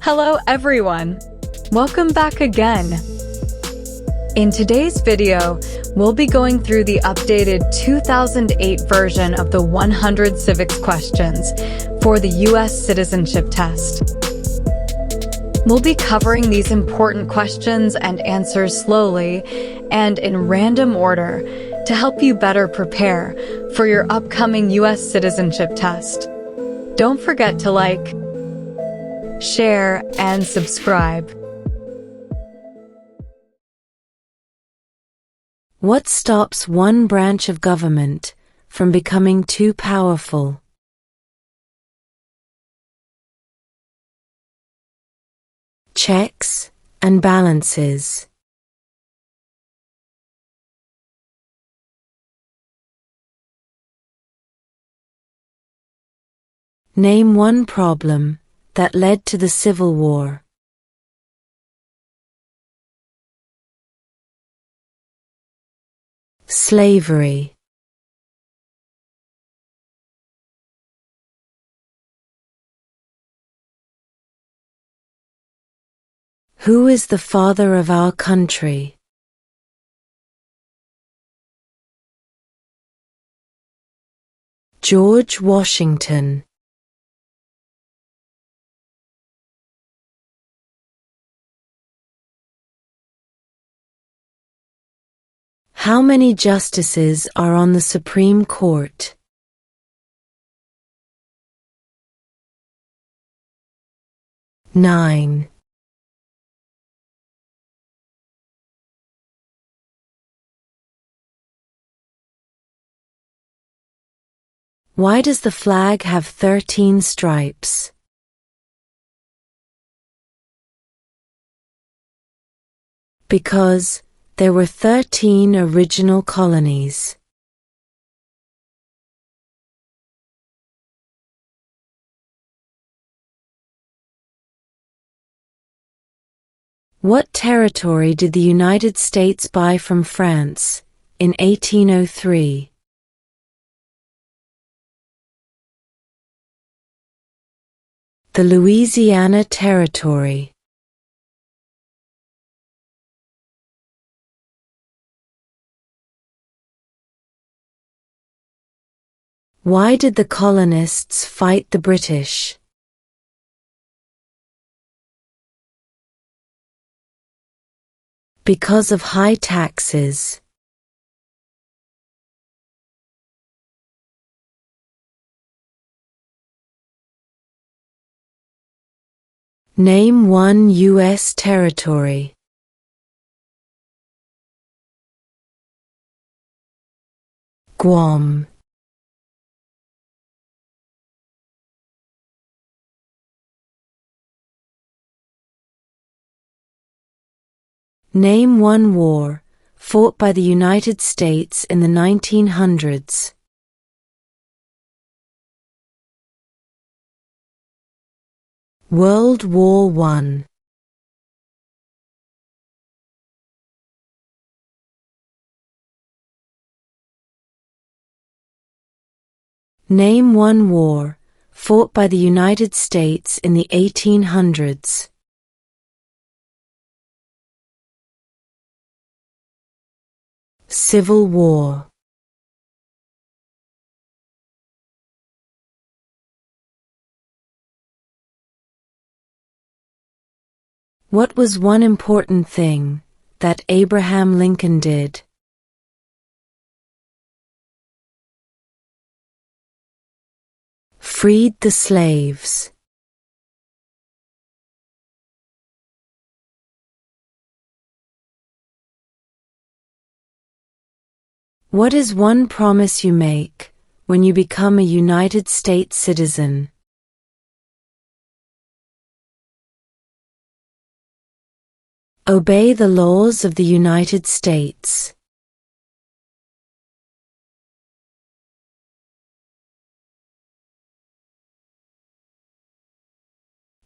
Hello everyone! Welcome back again! In today's video, we'll be going through the updated 2008 version of the 100 civics questions for the U.S. Citizenship Test. We'll be covering these important questions and answers slowly and in random order to help you better prepare for your upcoming U.S. Citizenship Test. Don't forget to like, share, and subscribe. What stops one branch of government from becoming too powerful? Checks and balances. Name one problem that led to the Civil War. Slavery. Who is the father of our country? George Washington. How many justices are on the Supreme Court? 9. Why does the flag have 13 stripes? Because there were 13 original colonies. What territory did the United States buy from France in 1803? The Louisiana Territory. Why did the colonists fight the British? Because of high taxes. Name one U.S. territory. Guam. Name one war fought by the United States in the 1900s. World War I. Name one war fought by the United States in the 1800s. Civil War. What was one important thing that Abraham Lincoln did? Freed the slaves. What is one promise you make when you become a United States citizen? Obey the laws of the United States.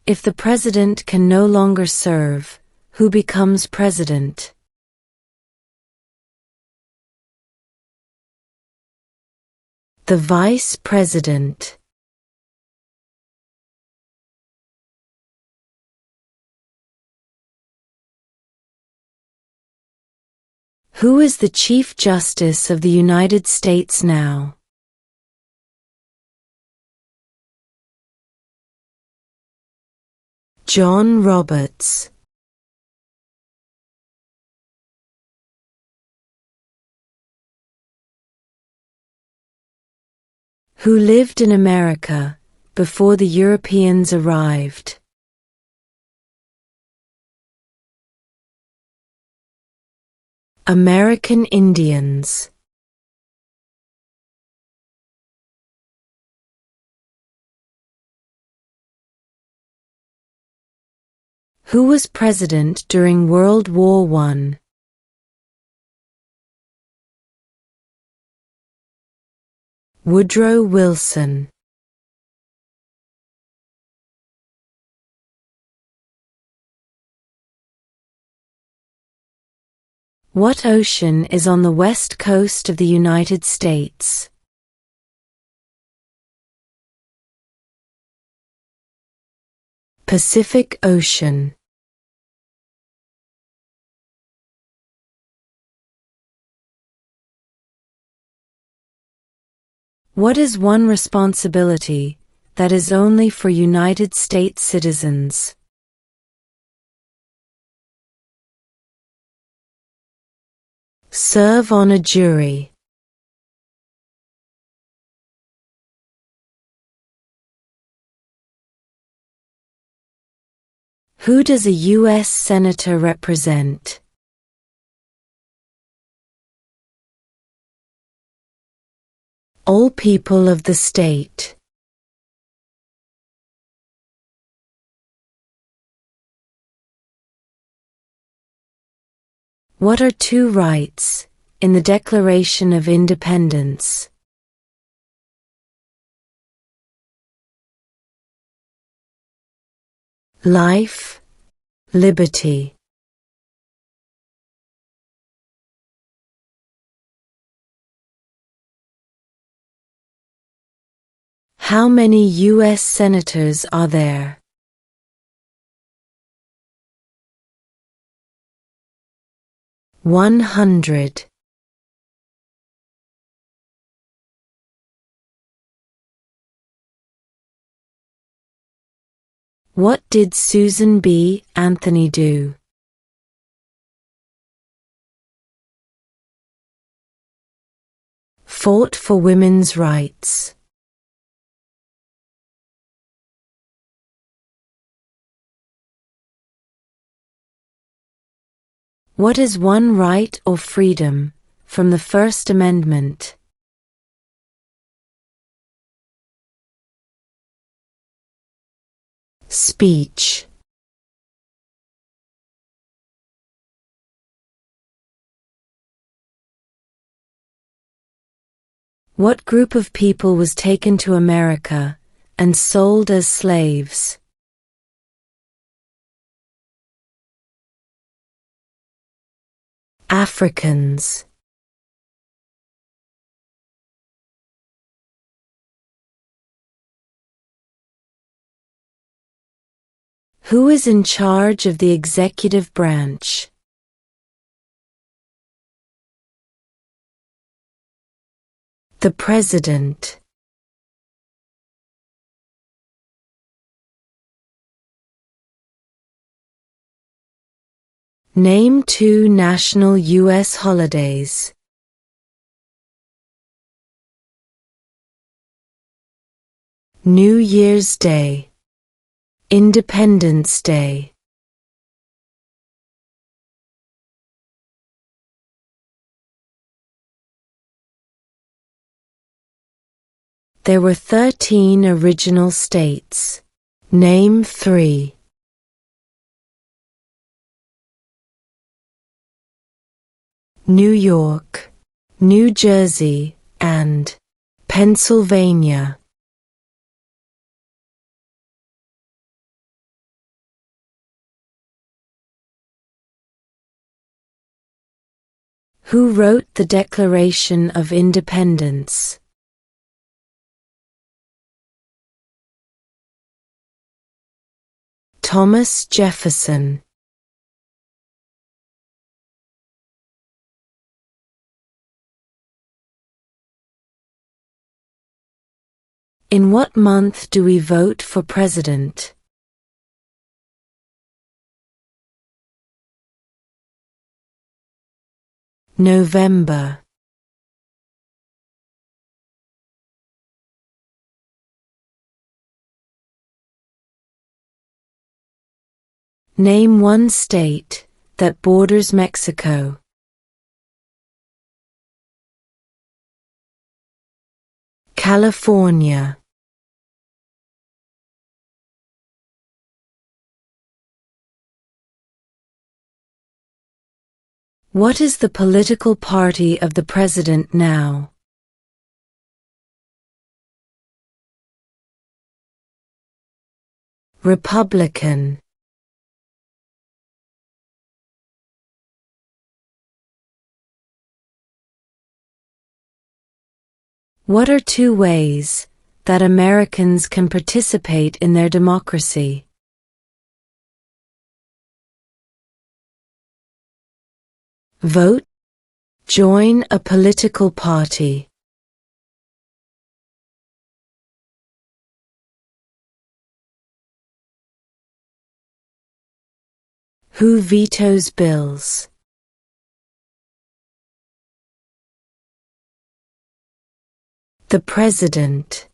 If the president can no longer serve, who becomes president? The vice president. Who is the Chief Justice of the United States now? John Roberts. Who lived in America before the Europeans arrived? American Indians. Who was president during World War I? Woodrow Wilson. What ocean is on the west coast of the United States? Pacific Ocean. What is one responsibility that is only for United States citizens? Serve on a jury. Who does a U.S. Senator represent? All people of the state. What are two rights in the Declaration of Independence? Life, liberty. How many U.S. senators are there? 100. What did Susan B. Anthony do? Fought for women's rights. What is one right or freedom from the First Amendment? Speech. What group of people was taken to America and sold as slaves? Africans. Who is in charge of the executive branch? The President. Name two national U.S. holidays. New Year's Day. Independence Day. There were 13 original states. Name 3. New York, New Jersey, and Pennsylvania. Who wrote the Declaration of Independence? Thomas Jefferson. In what month do we vote for president? November. Name one state that borders Mexico. California. What is the political party of the president now? Republican. What are two ways that Americans can participate in their democracy? Vote. Join a political party. Who vetoes bills? The President.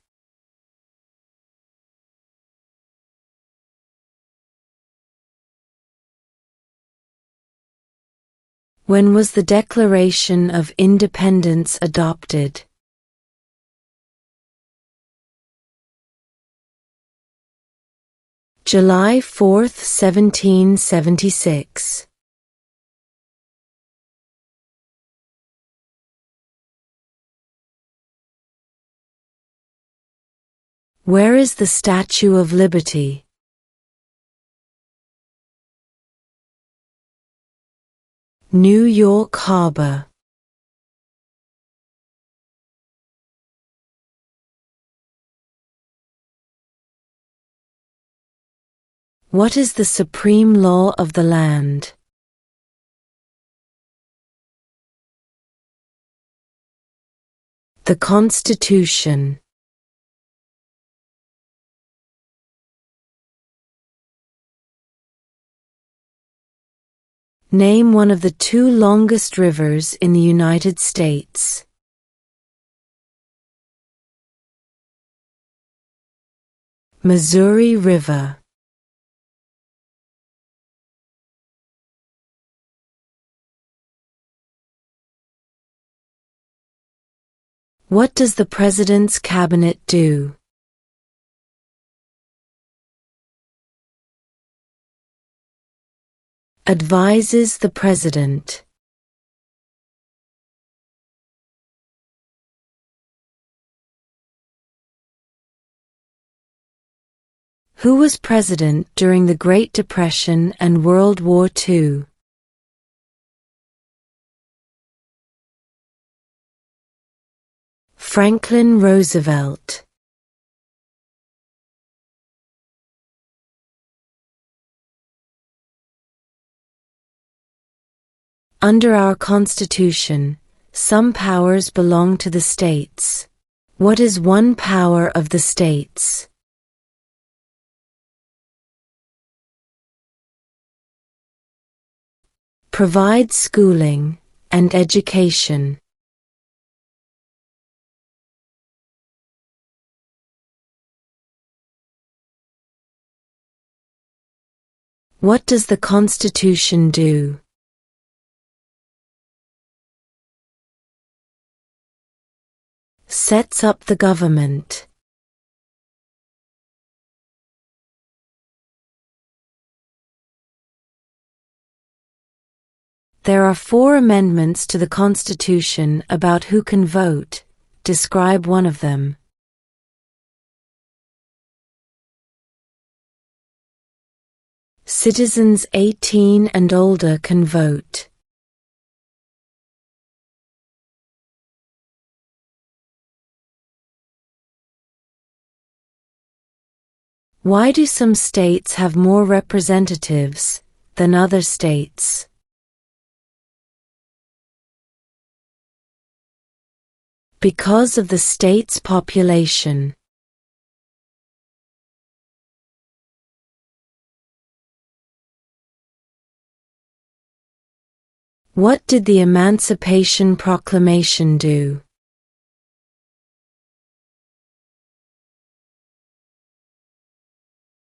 When was the Declaration of Independence adopted? July 4, 1776. Where is the Statue of Liberty? New York Harbor. What is the supreme law of the land? The Constitution. Name one of the two longest rivers in the United States. Missouri River. What does the President's Cabinet do? Advises the President. Who was president during the Great Depression and World War II? Franklin Roosevelt. Under our Constitution, some powers belong to the states. What is one power of the states? Provide schooling and education. What does the Constitution do? Sets up the government. There are 4 amendments to the Constitution about who can vote. Describe one of them. Citizens 18 and older can vote. Why do some states have more representatives than other states? Because of the state's population. What did the Emancipation Proclamation do?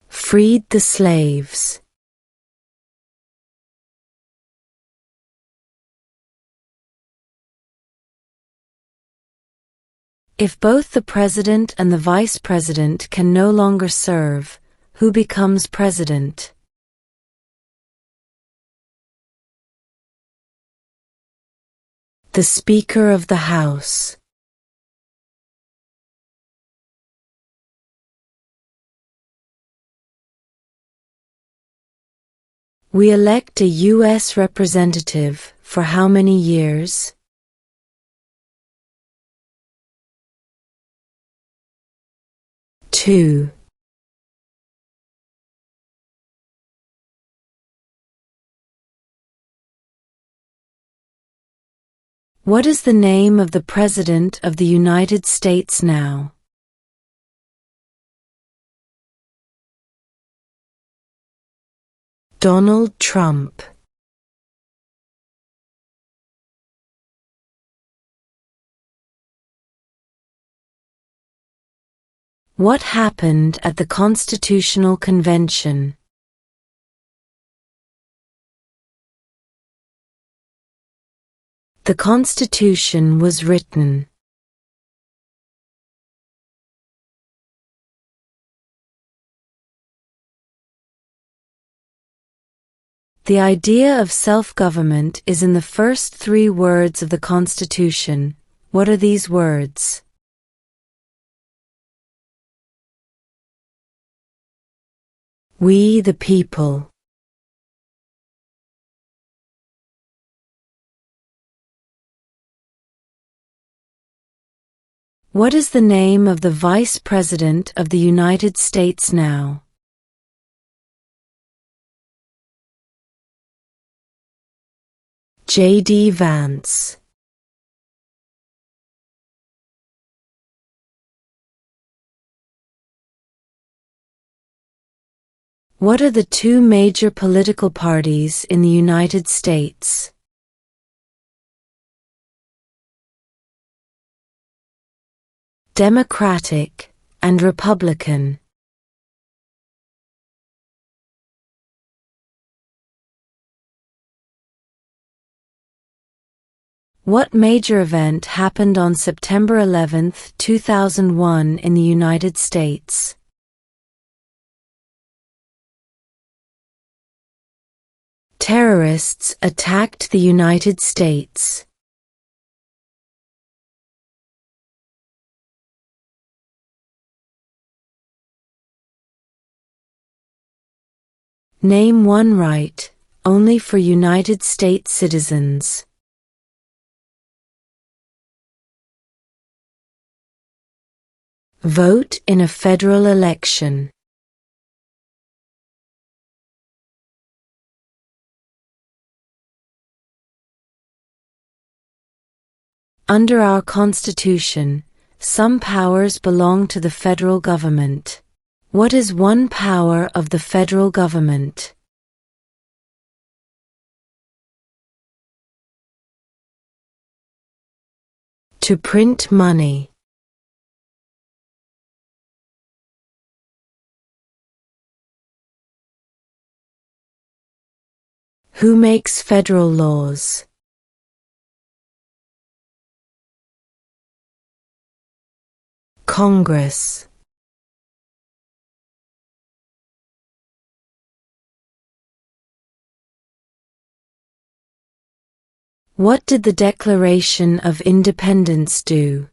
Freed the slaves. If both the president and the vice president can no longer serve, who becomes president? The Speaker of the House. We elect a U.S. representative for how many years? 2. What is the name of the President of the United States now? Donald Trump. What happened at the Constitutional Convention? The Constitution was written. The idea of self-government is in the first 3 words of the Constitution. What are these words? We the people. What is the name of the Vice President of the United States now? J.D. Vance. What are the 2 major political parties in the United States? Democratic and Republican. What major event happened on September 11, 2001 in the United States? Terrorists attacked the United States. Name one right, only for United States citizens. Vote in a federal election. Under our Constitution, some powers belong to the federal government. What is one power of the federal government? To print money. Who makes federal laws? Congress. What did the Declaration of Independence do?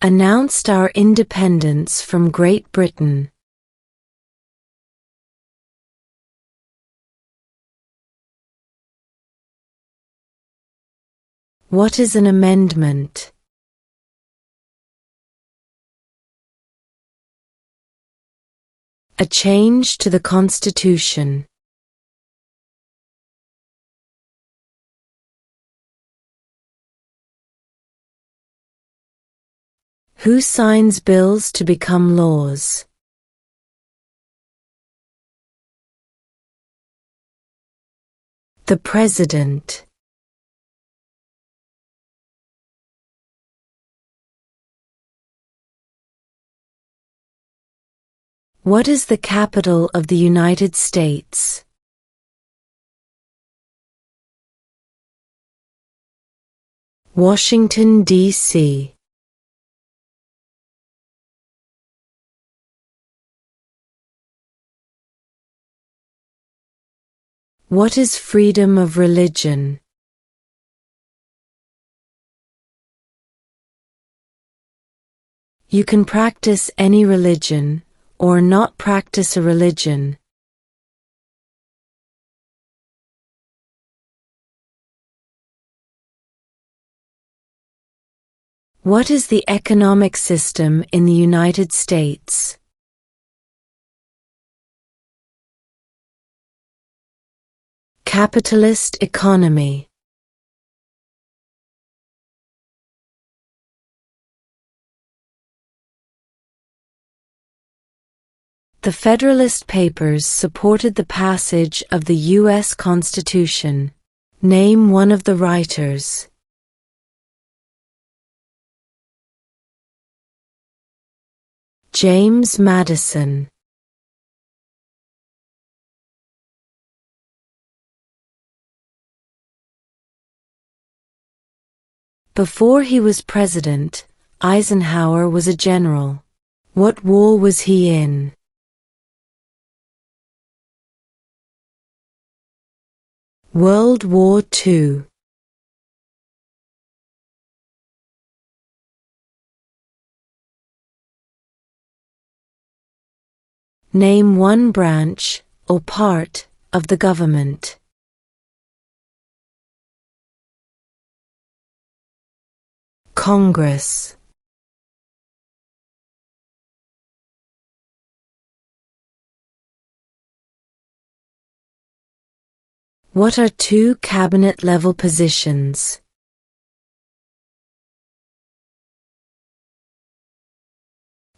Announced our independence from Great Britain. What is an amendment? A change to the Constitution. Who signs bills to become laws? The President. What is the capital of the United States? Washington, D.C. What is freedom of religion? You can practice any religion, or not practice a religion. What is the economic system in the United States? Capitalist economy. The Federalist Papers supported the passage of the U.S. Constitution. Name one of the writers. James Madison. Before he was president, Eisenhower was a general. What war was he in? World War II. Name one branch, or part, of the government. Congress. What are two cabinet-level positions?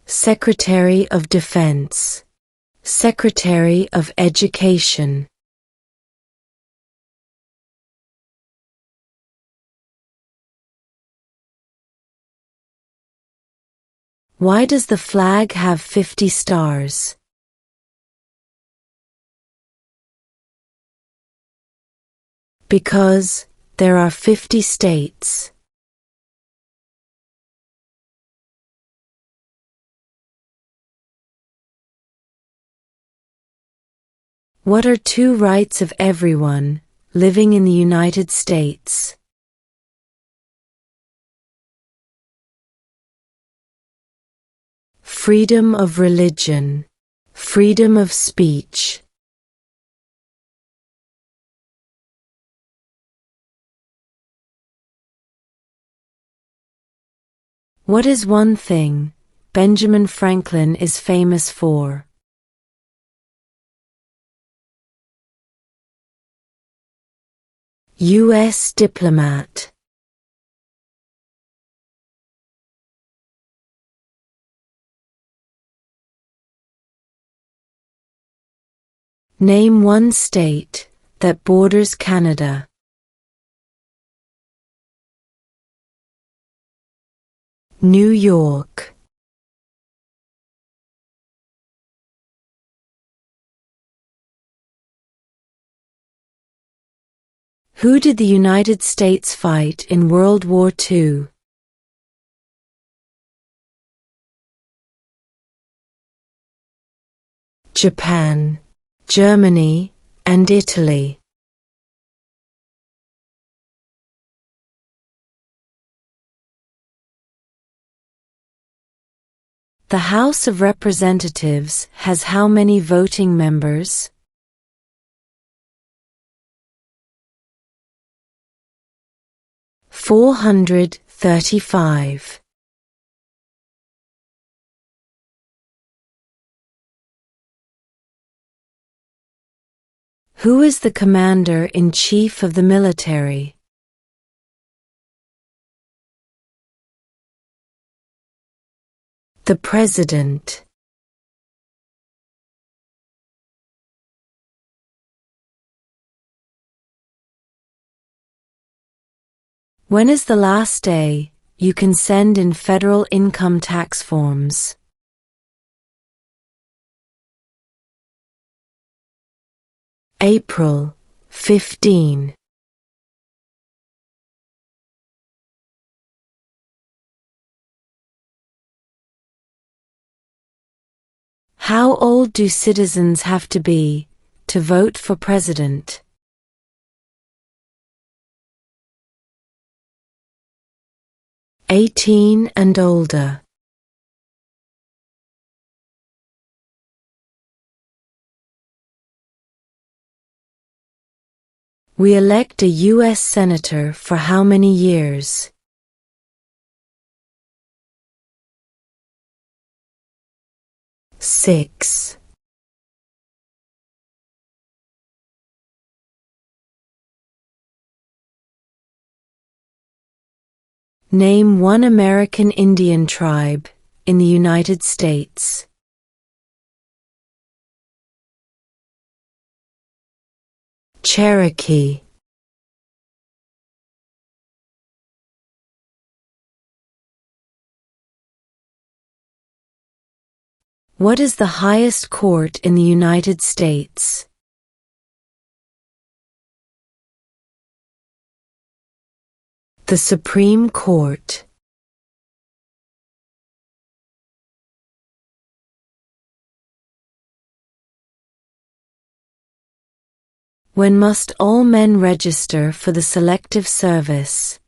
Secretary of Defense. Secretary of Education. Why does the flag have 50 stars? Because there are 50 states. What are two rights of everyone living in the United States? Freedom of religion. Freedom of speech. What is one thing Benjamin Franklin is famous for? U.S. diplomat. Name one state that borders Canada. New York. Who did the United States fight in World War II? Japan, Germany, and Italy. The House of Representatives has how many voting members? 435. Who is the Commander-in-Chief of the military? The President. When is the last day you can send in federal income tax forms? April 15. How old do citizens have to be to vote for president? 18 and older. We elect a U.S. Senator for how many years? 6. Name one American Indian tribe in the United States. Cherokee. What is the highest court in the United States? The Supreme Court. When must all men register for the Selective Service?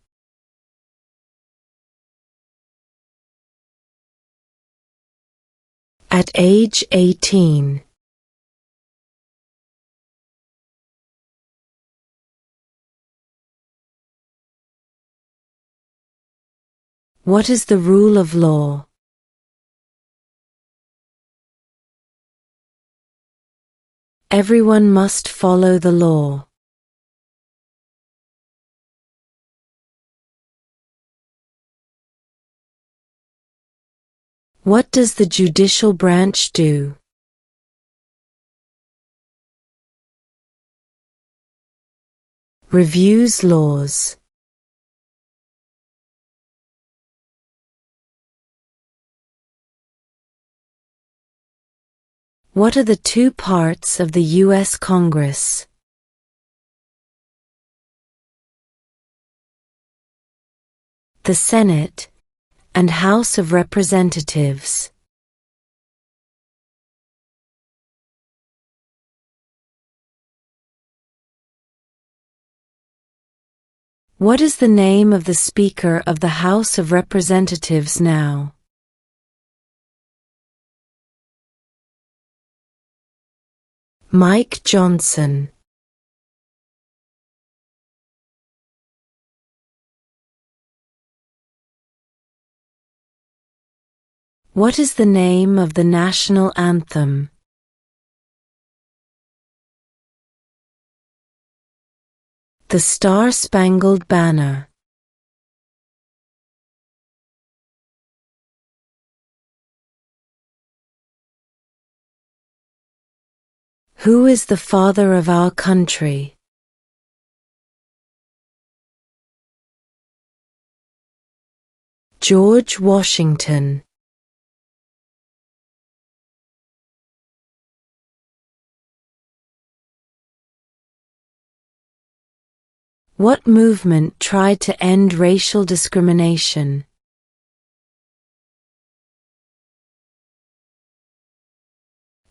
At age 18. What is the rule of law? Everyone must follow the law. What does the judicial branch do? Reviews laws. What are the two parts of the U.S. Congress? The Senate and House of Representatives. What is the name of the Speaker of the House of Representatives now? Mike Johnson. What is the name of the national anthem? The Star-Spangled Banner. Who is the father of our country? George Washington. What movement tried to end racial discrimination?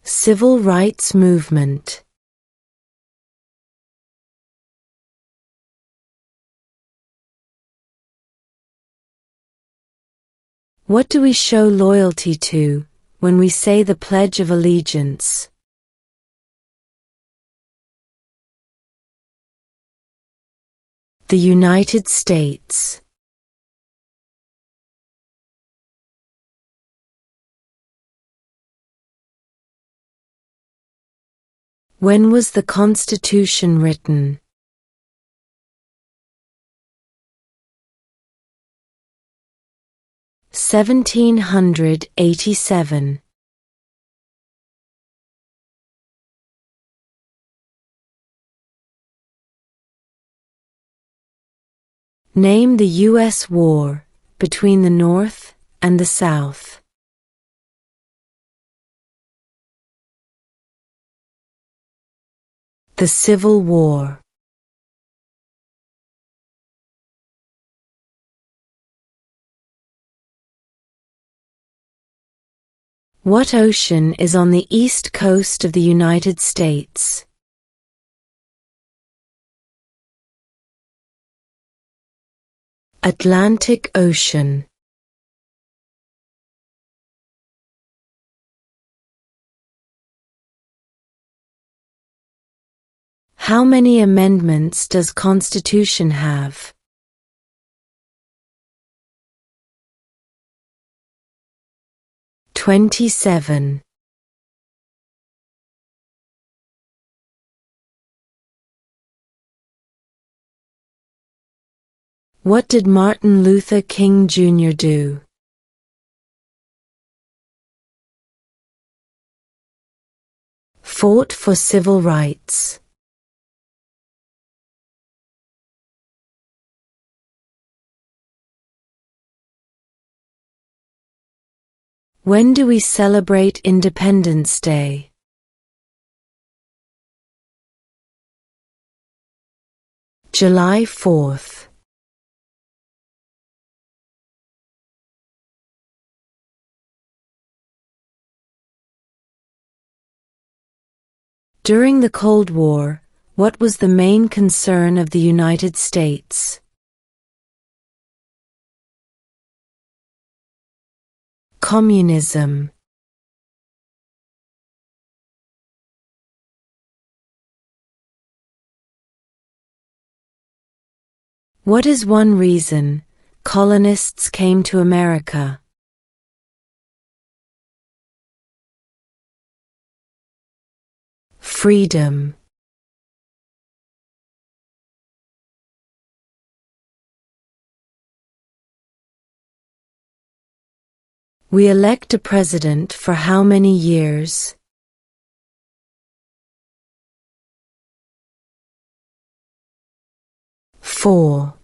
Civil rights movement. What do we show loyalty to when we say the Pledge of Allegiance? The United States. When was the Constitution written? 1787. Name the U.S. war between the North and the South. The Civil War. What ocean is on the east coast of the United States? Atlantic Ocean. How many amendments does Constitution have? 27. What did Martin Luther King Jr. do? Fought for civil rights. When do we celebrate Independence Day? July 4th. During the Cold War, what was the main concern of the United States? Communism. What is one reason colonists came to America? Freedom. We elect a president for how many years? 4.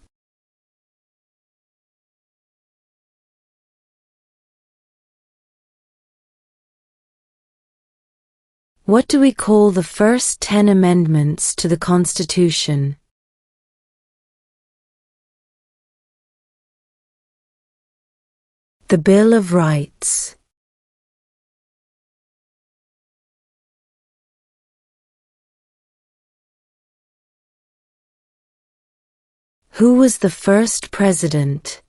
What do we call the first 10 amendments to the Constitution? The Bill of Rights. Who was the first president?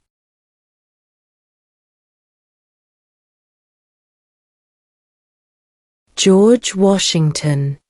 George Washington.